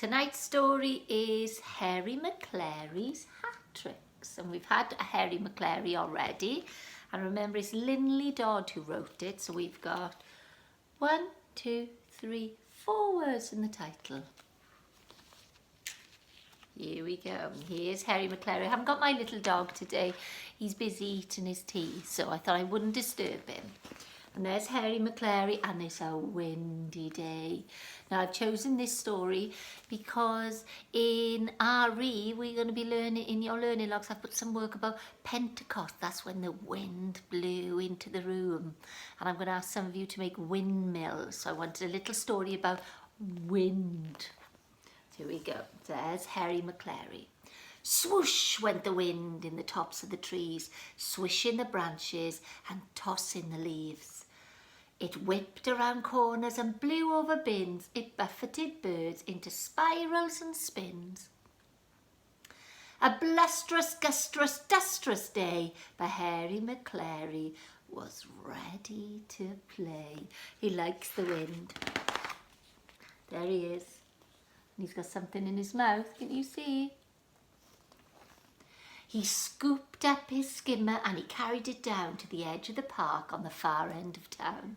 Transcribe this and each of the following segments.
Tonight's story is Harry Maclary's Hat Tricks, and we've had a Harry Maclary already, and remember it's Linley Dodd who wrote it, so we've got 1, 2, 3, 4 words in the title. Here we go. Here's Harry Maclary. I haven't got my little dog today. He's busy eating his tea, so I thought I wouldn't disturb him. And there's Harry Maclary, and it's a windy day. Now I've chosen this story because in RE we're going to be learning, in your learning logs I've put some work about Pentecost. That's when the wind blew into the room. And I'm going to ask some of you to make windmills. So I wanted a little story about wind. Here we go. There's Harry Maclary. Swoosh went the wind in the tops of the trees, swishing the branches and tossing the leaves. It whipped around corners and blew over bins. It buffeted birds into spirals and spins. A blusterous, gustrous, dustrous day, but Harry Maclary was ready to play. He likes the wind. There he is. And he's got something in his mouth. Can you see? He scooped up his skimmer and he carried it down to the edge of the park on the far end of town.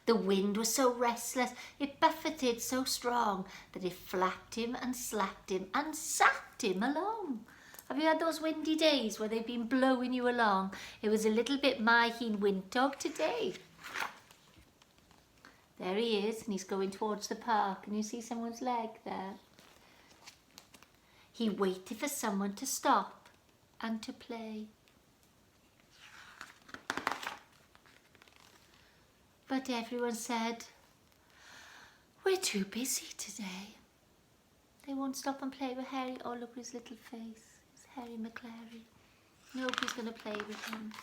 The wind was so restless, it buffeted so strong that it flapped him and slapped him and sapped him along. Have you had those windy days where they've been blowing you along? It was a little bit my heen wind dog today. There he is, and he's going towards the park. Can you see someone's leg there? He waited for someone to stop and to play. But everyone said, we're too busy today. They won't stop and play with Harry. Oh, look at his little face. It's Harry Maclary. Nobody's going to play with him.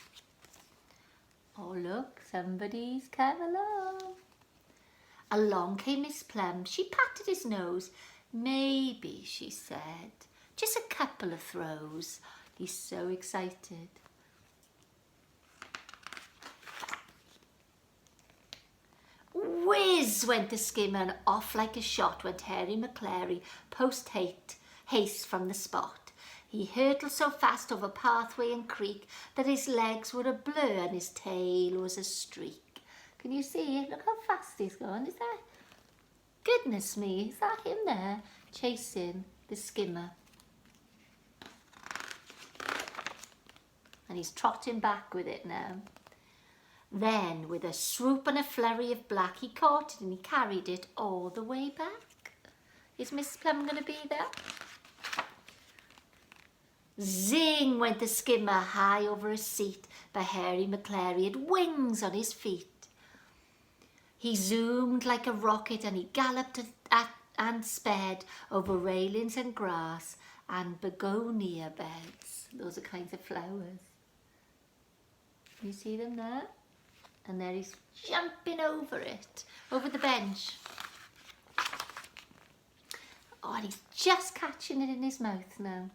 Oh, look, somebody's come along. Along came Miss Plum. She patted his nose. Maybe, she said, just a couple of throws. He's so excited. Whiz went the skimmer, and off like a shot went Harry Maclary post-haste from the spot. He hurtled so fast over pathway and creek that his legs were a blur and his tail was a streak. Can you see? Look how fast he's gone. Is that... Goodness me, is that him there chasing the skimmer? And he's trotting back with it now. Then, with a swoop and a flurry of black, he caught it and he carried it all the way back. Is Miss Plum going to be there? Zing went the skimmer high over a seat, but Harry Maclary had wings on his feet. He zoomed like a rocket and he galloped and sped over railings and grass and begonia beds. Those are kinds of flowers. You see them there? And there he's jumping over it, over the bench. Oh, and he's just catching it in his mouth now.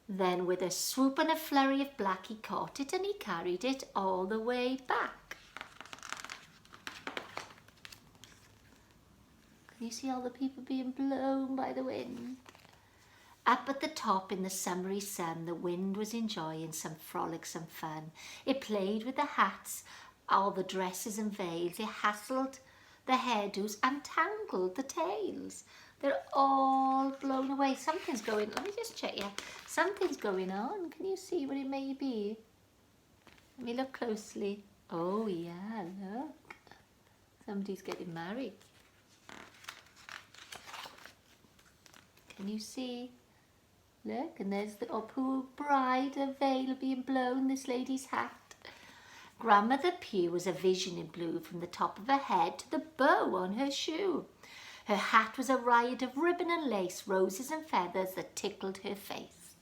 Then with a swoop and a flurry of black, he caught it and he carried it all the way back. Can you see all the people being blown by the wind? Up at the top in the summery sun, the wind was enjoying some frolicsome fun. It played with the hats, all the dresses and veils. It hassled the hairdos and tangled the tails. They're all blown away. Something's going, let me just check, yeah. Something's going on. Can you see what it may be? Let me look closely. Oh yeah, look. Somebody's getting married. Can you see? Look, and there's the poor bride, a veil being blown, this lady's hat. Grandmother Pugh was a vision in blue from the top of her head to the bow on her shoe. Her hat was a riot of ribbon and lace, roses and feathers that tickled her face.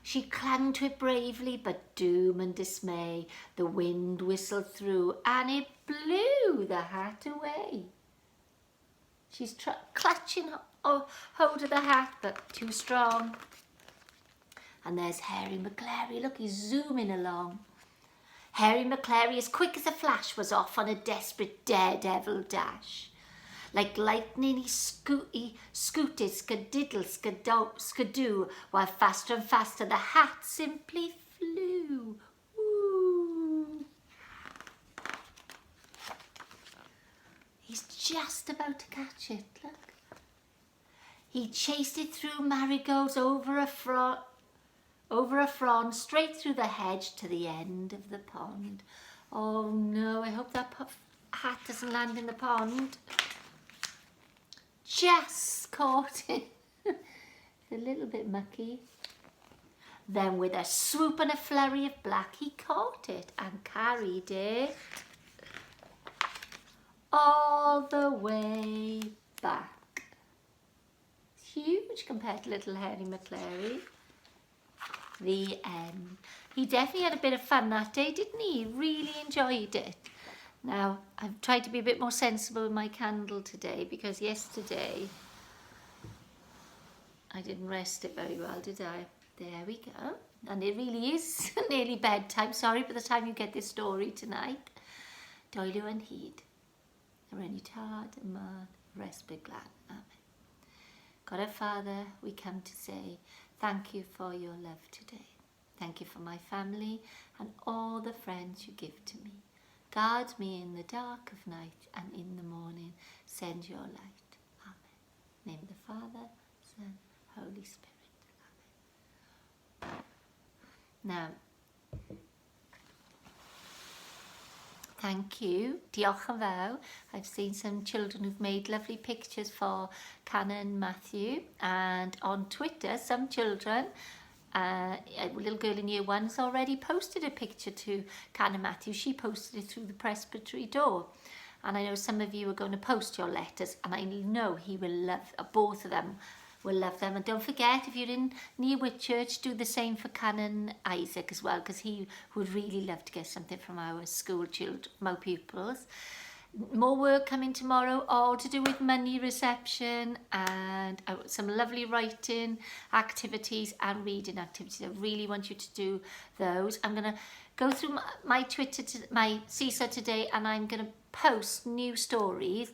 She clung to it bravely, but doom and dismay, the wind whistled through and it blew the hat away. She's clutching hold of the hat, but too strong. And there's Harry Maclary. Look, he's zooming along. Harry Maclary, as quick as a flash, was off on a desperate daredevil dash. Like lightning he scooted, skadiddle, skadoo, while faster and faster the hat simply flew. Woo. He's just about to catch it, look. He chased it through marigolds, over a frond, straight through the hedge to the end of the pond. Oh no, I hope that hat doesn't land in the pond. Just caught it. It's a little bit mucky. Then with a swoop and a flurry of black, he caught it and carried it all the way back. It's huge compared to little Harry Maclary. The end. He definitely had a bit of fun that day, didn't he? He really enjoyed it. Now, I've tried to be a bit more sensible with my candle today because yesterday I didn't rest it very well, did I? There we go. And it really is nearly bedtime. Sorry by the time you get this story tonight. Doilw yn hyd. Yr enw tad y man, rest be glad. Amen. God our Father, we come to say thank you for your love today. Thank you for my family and all the friends you give to me. Guard me in the dark of night and in the morning. Send your light. Amen. Name the Father, Son, Holy Spirit. Amen. Now, thank you. Diolch yn fawr. I've seen some children who've made lovely pictures for Canon Matthew, and on Twitter some children, a little girl in year 1 has already posted a picture to Canon Matthew. She posted it through the presbytery door, and I know some of you are going to post your letters, and I know he will love, both of them will love them. And don't forget, if you're in near Whitchurch, do the same for Canon Isaac as well, because he would really love to get something from our school children, my pupils. More work coming tomorrow, all to do with money reception and some lovely writing activities and reading activities. I really want you to do those. I'm going to go through my Twitter, my Seesaw today, and I'm going to post new stories.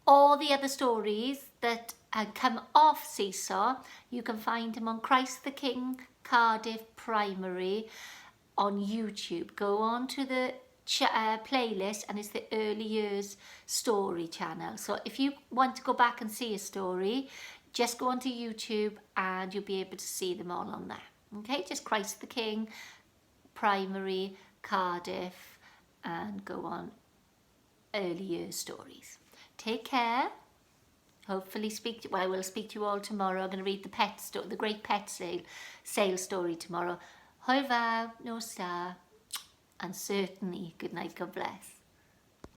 All the other stories that come off Seesaw, you can find them on Christ the King Cardiff Primary on YouTube. Go on to the playlist, and it's the early years story channel. So if you want to go back and see a story, just go onto YouTube and you'll be able to see them all on there. Okay, just Christ the King Primary Cardiff and go on early years stories. Take care. Hopefully I will speak to you all tomorrow. I'm going to read the Great Pet Sale story tomorrow. Hwyl fawr, nos da. And certainly, good night, God bless.